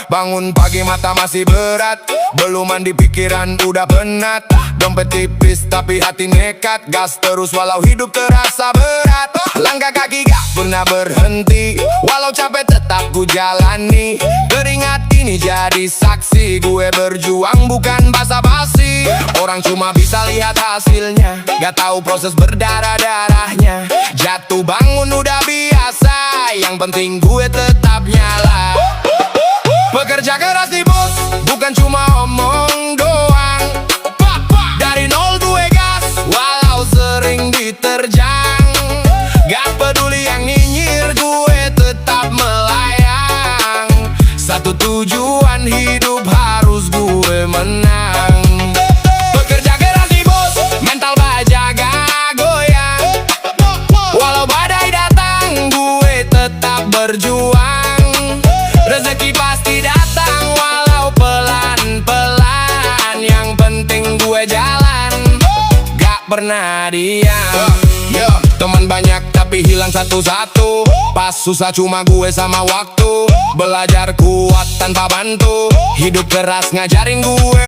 Bangun pagi mata masih berat, belum mandi pikiran udah penat. Dompet tipis tapi hati nekat, gas terus walau hidup terasa berat. Langkah kaki gak pernah berhenti, walau capek tetap ku jalani. Keringat ini jadi saksi, gue berjuang bukan basa-basi. Orang cuma bisa lihat hasilnya, gak tahu proses berdarah-darahnya. Jatuh bangun udah biasa, yang penting gue tetap nyala. Bekerja keras di bos, bukan cuma omong doang. Dari nol gue gas, walau sering diterjang. Gak peduli yang nyinyir, gue tetap melayang. Satu tujuan hidup harus gue menang. Bekerja keras di bos, mental baja gak goyang. Walau badai datang, gue tetap berjuang. Rezeki pasti datang walau pelan-pelan. Yang penting gue jalan, gak pernah diam. Teman banyak tapi hilang satu-satu. Pas susah cuma gue sama waktu. Belajar kuat tanpa bantu, hidup keras ngajarin gue.